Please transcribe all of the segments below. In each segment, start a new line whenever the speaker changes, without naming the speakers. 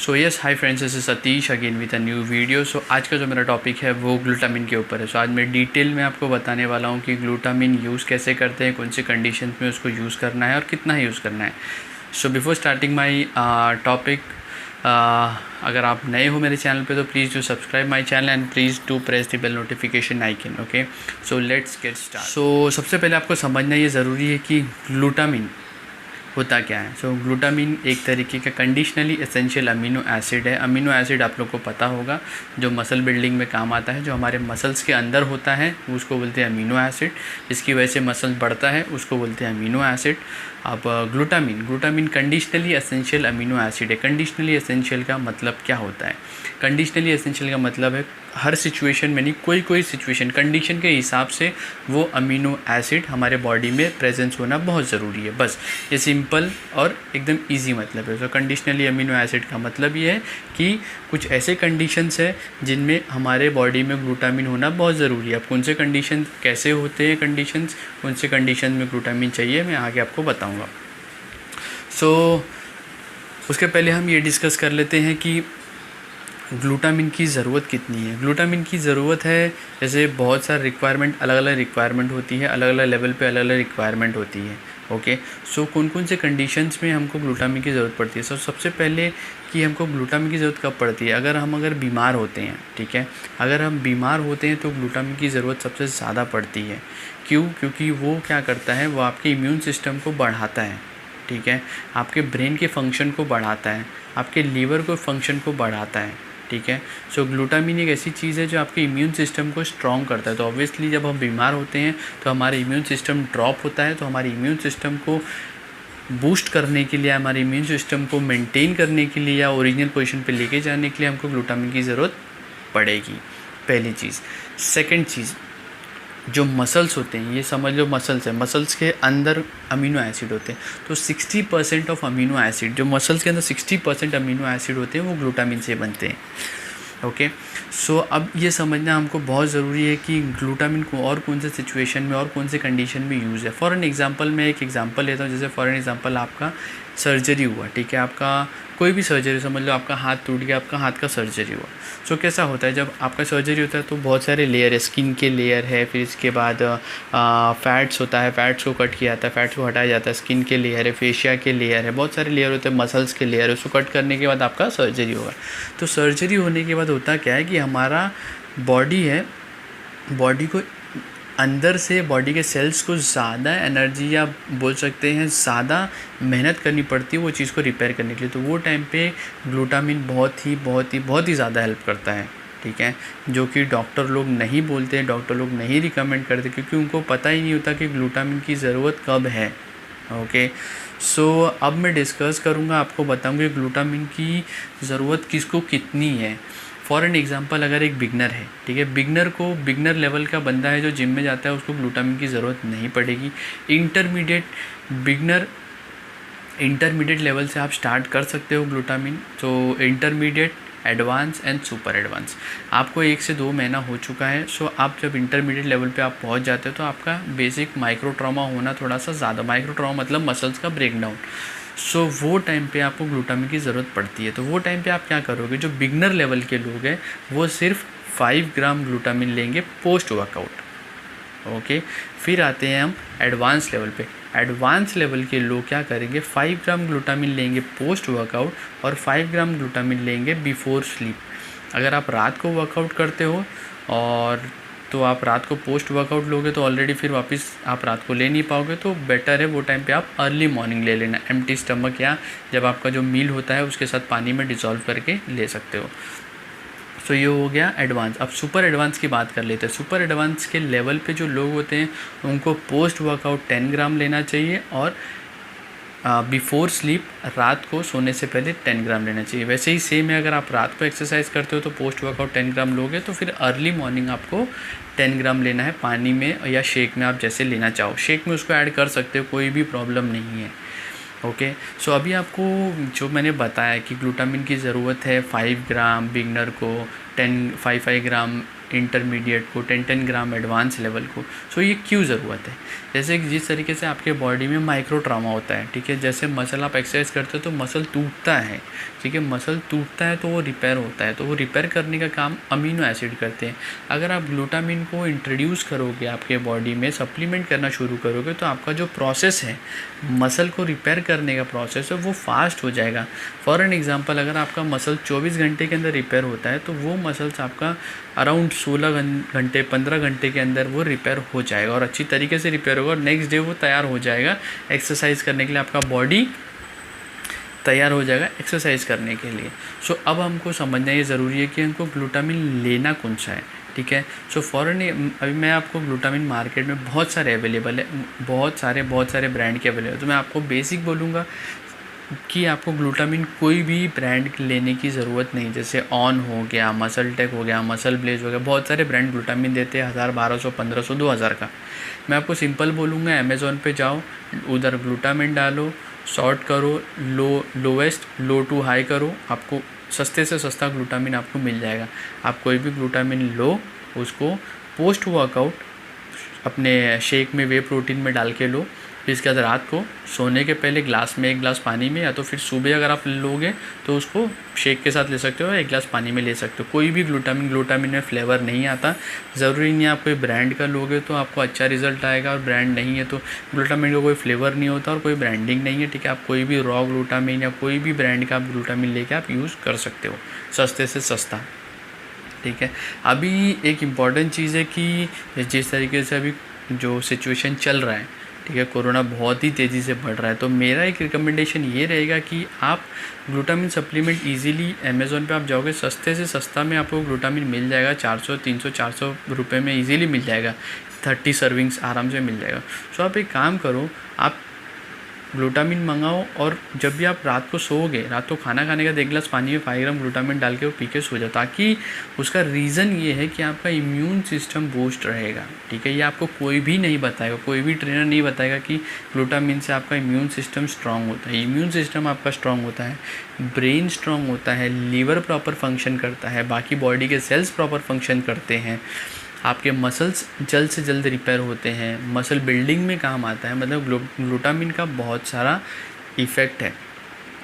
So yes hi friends, this is Satish again with a new video. So आज का जो मेरा टॉपिक है वो ग्लूटामिन के ऊपर है। सो आज मैं डिटेल में आपको बताने वाला हूँ कि ग्लूटामिन यूज़ कैसे करते हैं, कौन से कंडीशन में उसको यूज़ करना है और कितना यूज़ करना है। So before starting my topic, अगर आप नए हो मेरे चैनल पे तो please do subscribe my channel and please do press the bell notification icon. Okay, so let's get start. So सबसे पहले आपको समझना ये ज़रूरी है कि ग्लूटामिन होता क्या है। सो ग्लूटामिन एक तरीके का कंडीशनली एसेंशियल अमीनो एसिड है। अमीनो एसिड आप लोग को पता होगा, जो मसल बिल्डिंग में काम आता है, जो हमारे मसल्स के अंदर होता है उसको बोलते हैं अमीनो एसिड। इसकी वजह से मसल बढ़ता है, उसको बोलते हैं अमीनो एसिड। अब glutamine conditionally essential amino acid है। कंडीशनली एसेंशियल का मतलब क्या होता है? कंडीशनली एसेंशियल का मतलब है हर सिचुएशन में नहीं, कोई सिचुएशन कंडीशन के हिसाब से वो अमीनो एसिड हमारे बॉडी में प्रेजेंस होना बहुत ज़रूरी है। बस ये सिंपल और एकदम इजी मतलब है। तो कंडीशनली अमीनो एसिड का मतलब ये है कि कुछ ऐसे कंडीशंस है जिनमें हमारे बॉडी में ग्लूटामिन होना बहुत ज़रूरी है। अब कौन से कंडीशन कैसे होते हैं, कंडीशंस कौन से कंडीशन में ग्लूटामिन चाहिए, मैं आगे आपको बताऊँगा। सो उसके पहले हम ये डिस्कस कर लेते हैं कि ग्लूटामिन की ज़रूरत कितनी है। ग्लूटामिन की ज़रूरत है, जैसे बहुत सारे रिक्वायरमेंट, अलग अलग रिक्वायरमेंट होती है, अलग अलग लेवल पे अलग अलग रिक्वायरमेंट होती है। ओके, सो कौन कौन से कंडीशंस में हमको ग्लूटामिन की ज़रूरत पड़ती है। सबसे पहले कि हमको ग्लूटामिन की ज़रूरत कब पड़ती है, अगर बीमार होते हैं। ठीक है, अगर हम बीमार होते हैं तो ग्लूटामिन की ज़रूरत सबसे ज़्यादा पड़ती है। क्यों? क्योंकि वो क्या करता है, वो आपके इम्यून सिस्टम को बढ़ाता है। ठीक है, आपके ब्रेन के फंक्शन को बढ़ाता है, आपके लीवर को फंक्शन को बढ़ाता है। ठीक है, सो ग्लूटामिन एक ऐसी चीज़ है जो आपके इम्यून सिस्टम को स्ट्रॉन्ग करता है। तो ऑब्वियसली जब हम बीमार होते हैं तो हमारा इम्यून सिस्टम ड्रॉप होता है। तो हमारे इम्यून सिस्टम को बूस्ट करने के लिए, हमारे इम्यून सिस्टम को मेंटेन करने के लिए या ओरिजिनल पोजीशन पे लेके जाने के लिए हमको ग्लूटामिन की ज़रूरत पड़ेगी, पहली चीज़। सेकंड चीज़, जो मसल्स होते हैं, ये समझ लो मसल्स है, मसल्स के अंदर अमीनो एसिड होते हैं। तो 60% ऑफ अमीनो एसिड, जो मसल्स के अंदर 60% अमीनो एसिड होते हैं वो ग्लूटामिन से बनते हैं। ओके, सो अब ये समझना हमको बहुत ज़रूरी है कि ग्लूटामिन को और कौन से सिचुएशन में और कौन से कंडीशन में यूज़ है। फॉर एन एग्जांपल, मैं एक एग्जांपल लेता हूँ। जैसे फॉर एन एग्जांपल आपका सर्जरी हुआ। ठीक है, आपका कोई भी सर्जरी, समझ लो आपका हाथ टूट गया, आपका हाथ का सर्जरी हुआ। सो कैसा होता है, जब आपका सर्जरी होता है तो बहुत सारे लेयर है, स्किन के लेयर है, फिर इसके बाद फैट्स होता है, फैट्स को कट किया जाता है, फैट्स को हटाया जाता है, स्किन के लेयर है, फेशिया के लेयर है, बहुत सारे लेयर होते हैं, मसल्स के लेयर है। उसको कट करने के बाद आपका सर्जरी होगा। तो सर्जरी होने के बाद होता क्या है कि हमारा बॉडी है, बॉडी को अंदर से, बॉडी के सेल्स को ज़्यादा एनर्जी या बोल सकते हैं ज़्यादा मेहनत करनी पड़ती है वो चीज़ को रिपेयर करने के लिए। तो वो टाइम पे ग्लूटामिन बहुत ही ज़्यादा हेल्प करता है। ठीक है, जो कि डॉक्टर लोग नहीं बोलते हैं, डॉक्टर लोग नहीं रिकमेंड करते, क्योंकि उनको पता ही नहीं होता कि ग्लूटामिन की ज़रूरत कब है। ओके, सो अब मैं डिस्कस करूँगा, आपको बताऊँगा ग्लूटामिन की ज़रूरत किसको कितनी है। फॉर एन एग्जांपल, अगर एक बिगनर है, ठीक है, बिगनर लेवल का बंदा है जो जिम में जाता है, उसको ग्लूटामिन की ज़रूरत नहीं पड़ेगी। इंटरमीडिएट लेवल से आप स्टार्ट कर सकते हो ग्लूटामिन। तो intermediate, advance and super advance, आपको 1 से 2 महीना हो चुका है। सो आप जब इंटरमीडिएट लेवल पे आप पहुंच जाते हो तो आपका बेसिक माइक्रो ट्रॉमा होना थोड़ा सा ज़्यादा, माइक्रो ट्रॉमा मतलब मसल्स का ब्रेकडाउन। सो वो टाइम पे आपको ग्लूटामिन की ज़रूरत पड़ती है। तो वो टाइम पे आप क्या करोगे, जो बिगनर लेवल के लोग हैं वो सिर्फ 5 ग्राम ग्लूटामिन लेंगे पोस्ट वर्कआउट। ओके, फिर आते हैं हम एडवांस लेवल पे। एडवांस लेवल के लोग क्या करेंगे, 5 ग्राम ग्लूटामिन लेंगे पोस्ट वर्कआउट और 5 ग्राम ग्लूटामिन लेंगे बिफोर स्लीप। अगर आप रात को वर्कआउट करते हो और तो आप रात को पोस्ट वर्कआउट लोगे तो ऑलरेडी फिर वापस आप रात को ले नहीं पाओगे। तो बेटर है वो टाइम पे आप अर्ली मॉर्निंग ले लेना, एम्प्टी स्टमक, या जब आपका जो मील होता है उसके साथ पानी में डिज़ोल्व करके ले सकते हो। सो ये हो गया एडवांस। अब सुपर एडवांस की बात कर लेते हैं। सुपर एडवांस के लेवल पे जो लोग होते हैं उनको पोस्ट वर्कआउट 10 ग्राम लेना चाहिए और बिफोर स्लीप, रात को सोने से पहले 10 ग्राम लेना चाहिए। वैसे ही सेम है, अगर आप रात को एक्सरसाइज करते हो तो पोस्ट वर्कआउट 10 ग्राम लोगे, तो फिर अर्ली मॉर्निंग आपको 10 ग्राम लेना है पानी में या शेक में, आप जैसे लेना चाहो। शेक में उसको ऐड कर सकते हो, कोई भी प्रॉब्लम नहीं है। ओके, सो अभी आपको जो मैंने बताया कि ग्लूटामिन की ज़रूरत है 5 ग्राम बिगनर को, 5 ग्राम इंटरमीडिएट को, 10 ग्राम एडवांस लेवल को। सो ये क्यों ज़रूरत है? जैसे कि जिस तरीके से आपके बॉडी में माइक्रो ट्रॉमा होता है, ठीक है, जैसे मसल आप एक्सरसाइज करते हो तो मसल टूटता है, ठीक है, मसल टूटता है तो वो रिपेयर होता है, तो वो रिपेयर करने का काम अमीनो एसिड करते हैं। अगर आप ग्लूटामिन को इंट्रोड्यूस करोगे आपके बॉडी में, सप्लीमेंट करना शुरू करोगे, तो आपका जो प्रोसेस है मसल को रिपेयर करने का प्रोसेस है वो फास्ट हो जाएगा। फॉर एन एग्जांपल, अगर आपका मसल 24 घंटे के अंदर रिपेयर होता है तो वो मसल्स आपका अराउंड 16 घंटे 15 घंटे के अंदर वो रिपेयर हो जाएगा और अच्छी तरीके से रिपेयर होगा और नेक्स्ट डे वो तैयार हो जाएगा एक्सरसाइज करने के लिए। आपका बॉडी तैयार हो जाएगा एक्सरसाइज करने के लिए। सो अब हमको समझना ये ज़रूरी है कि हमको ग्लूटामिन लेना कौन सा है, ठीक है। सो फॉरन अभी मैं आपको ग्लूटामिन मार्केट में बहुत सारे अवेलेबल है, बहुत सारे ब्रांड के अवेलेबल है। तो मैं आपको बेसिक बोलूँगा कि आपको ग्लूटामिन कोई भी ब्रांड लेने की ज़रूरत नहीं। जैसे ऑन हो गया, मसल टेक हो गया, मसल ब्लेज हो गया, बहुत सारे ब्रांड ग्लूटामिन देते हैं 1000, 1200, 1500, 2000 का। मैं आपको सिंपल बोलूँगा, अमेज़ॉन पे जाओ, उधर ग्लूटामिन डालो, सॉर्ट करो, लोएस्ट लो टू हाई करो, आपको सस्ते से सस्ता ग्लूटामिन आपको मिल जाएगा। आप कोई भी ग्लूटामिन लो, उसको पोस्ट वर्कआउट अपने शेक में, वे प्रोटीन में डाल के लो। फिर इसके बाद रात को सोने के पहले ग्लास में 1 गिलास पानी में, या तो फिर सुबह अगर आप लोगे तो उसको शेक के साथ ले सकते हो, 1 गिलास पानी में ले सकते हो। कोई भी ग्लूटामिन में फ्लेवर नहीं आता। ज़रूरी नहीं है आप कोई ब्रांड का लोगे तो आपको अच्छा रिजल्ट आएगा, और ब्रांड नहीं है तो ग्लूटामिन का कोई फ्लेवर नहीं होता और कोई ब्रांडिंग नहीं है, ठीक है। आप कोई भी रॉ ग्लूटामिन या कोई भी ब्रांड का आप ग्लूटामिन लेके आप यूज़ कर सकते हो, सस्ते से सस्ता, ठीक है। अभी एक इम्पॉर्टेंट चीज़ है कि जिस तरीके से अभी जो सिचुएशन चल रहा है, ठीक है, कोरोना बहुत ही तेज़ी से बढ़ रहा है, तो मेरा एक रिकमेंडेशन ये रहेगा कि आप ग्लूटामिन सप्लीमेंट इजीली अमेज़ॉन पे आप जाओगे, सस्ते से सस्ता में आपको ग्लूटामिन मिल जाएगा, 400, 300, 400 रुपये में इजीली मिल जाएगा, 30 सर्विंग्स आराम से मिल जाएगा। सो आप एक काम करो, आप ग्लूटामिन मंगाओ और जब भी आप रात को सोओगे, रात को खाना खाने का 1 गिलास पानी में 5 ग्राम ग्लूटामिन डाल के वो पी के सो जाओ, ताकि उसका रीज़न ये है कि आपका इम्यून सिस्टम बूस्ट रहेगा, ठीक है। ये आपको कोई भी नहीं बताएगा, कोई भी ट्रेनर नहीं बताएगा कि ग्लूटामिन से आपका इम्यून सिस्टम स्ट्रांग होता है। इम्यून सिस्टम आपका स्ट्रांग होता है, ब्रेन स्ट्रांग होता है, लीवर प्रॉपर फंक्शन करता है, बाकी बॉडी के सेल्स प्रॉपर फंक्शन करते हैं, आपके मसल्स जल्द से जल्द रिपेयर होते हैं, मसल बिल्डिंग में काम आता है। मतलब ग्लूटामिन का बहुत सारा इफ़ेक्ट है,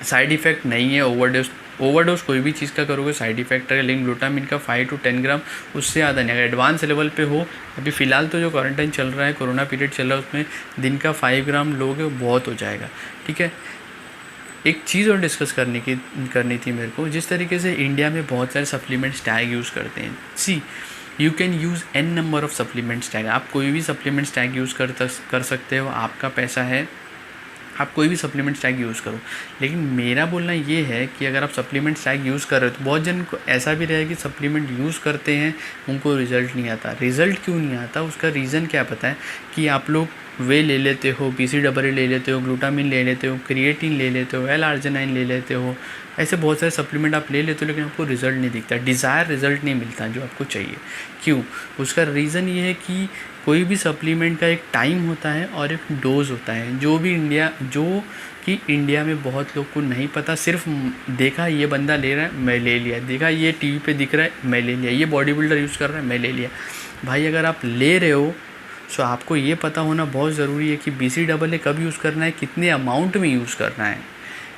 साइड इफ़ेक्ट नहीं है। ओवरडोज कोई भी चीज़ का करोगे साइड इफ़ेक्ट है, लेकिन ग्लूटामिन का 5 to 10 ग्राम उससे ज़्यादा नहीं। अगर एडवांस लेवल पे हो, अभी फ़िलहाल तो जो क्वारंटाइन चल रहा है, कोरोना पीरियड चल रहा है, उसमें दिन का 5 ग्राम लोगे बहुत हो जाएगा, ठीक है। एक चीज़ और डिस्कस करनी थी मेरे को। जिस तरीके से इंडिया में बहुत सारे सप्लीमेंट्स टैग यूज़ करते हैं, see you can use n number of supplements tag. आप कोई भी सप्लीमेंट्स टैग यूज़ कर सकते हो, आपका पैसा है, आप कोई भी सप्लीमेंट्स टैग यूज़ करो। लेकिन मेरा बोलना ये है कि अगर आप सप्लीमेंट्स टैग यूज़ कर रहे हो, तो बहुत जन को ऐसा भी रहेगा कि सप्लीमेंट यूज़ करते हैं, उनको रिज़ल्ट नहीं आता। रिज़ल्ट क्यों नहीं आता, उसका रीज़न क्या पता है कि आप लोग वे ले लेते हो, PCAA ले लेते हो, ग्लूटामिन ले लेते हो, क्रिएटिन ले लेते हो, L-आर्जिनाइन ले लेते हो, ऐसे बहुत सारे सप्लीमेंट आप ले लेते हो, लेकिन आपको रिज़ल्ट नहीं दिखता, डिज़ायर रिज़ल्ट नहीं मिलता जो आपको चाहिए। क्यों? उसका रीज़न ये है कि कोई भी सप्लीमेंट का एक टाइम होता है और एक डोज होता है, जो कि इंडिया में बहुत लोग को नहीं पता। सिर्फ देखा ये बंदा ले रहा है, मैं ले लिया, देखा ये टीवी पे दिख रहा है, मैं ले लिया, ये बॉडी बिल्डर यूज़ कर रहा है, मैं ले लिया। भाई अगर आप ले रहे हो सो आपको ये पता होना बहुत ज़रूरी है कि BCAA कब यूज़ करना है, कितने अमाउंट में यूज़ करना है,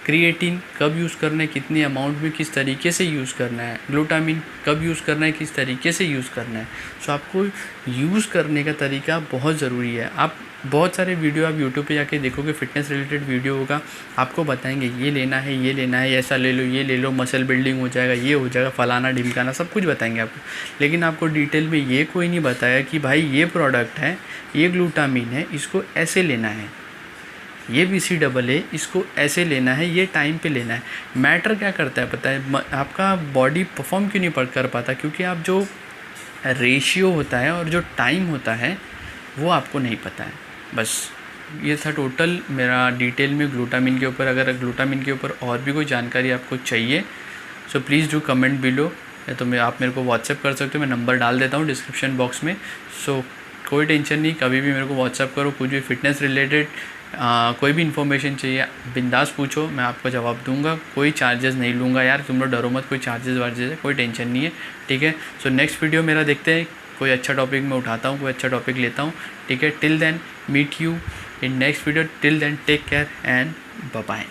क्रिएटिन कब यूज़ करना है, कितने अमाउंट में, किस तरीके से यूज़ करना है, ग्लूटामिन कब यूज़ करना है, किस तरीके से यूज़ करना है। सो आपको यूज़ करने का तरीका बहुत ज़रूरी है। आप बहुत सारे वीडियो आप यूट्यूब पे जाके देखोगे, फिटनेस रिलेटेड वीडियो होगा, आपको बताएंगे ये लेना है, ये लेना है, ऐसा ले लो, ये ले लो, मसल बिल्डिंग हो जाएगा, ये हो जाएगा, फलाना ढिमकाना, सब कुछ बताएंगे आपको। लेकिन आपको डिटेल में ये कोई नहीं बताया कि भाई ये प्रोडक्ट है, ये ग्लूटामिन है, इसको ऐसे लेना है, ये BCAA इसको ऐसे लेना है, ये टाइम पे लेना है। मैटर क्या करता है पता है, आपका बॉडी परफॉर्म क्यों नहीं कर पाता, क्योंकि आप जो रेशियो होता है और जो टाइम होता है वो आपको नहीं पता है। बस ये था टोटल मेरा डिटेल में ग्लूटामिन के ऊपर। अगर ग्लूटामिन के ऊपर और भी कोई जानकारी आपको चाहिए so please do comment below, या तो आप मेरे को व्हाट्सएप कर सकते हो, मैं नंबर डाल देता हूँ डिस्क्रिप्शन बॉक्स में। सो कोई टेंशन नहीं, कभी भी मेरे को व्हाट्सएप करो, कुछ भी फिटनेस रिलेटेड कोई भी इन्फॉर्मेशन चाहिए बिंदास पूछो, मैं आपको जवाब दूंगा, कोई चार्जेस नहीं लूँगा यार, तुम लोग डरो मत, कोई चार्जेस वार्जेस है कोई टेंशन नहीं है, ठीक है। सो नेक्स्ट वीडियो मेरा देखते हैं, कोई अच्छा टॉपिक मैं उठाता हूँ, कोई अच्छा टॉपिक लेता हूँ, ठीक है। Till then meet you in next video, till then take care and bye bye.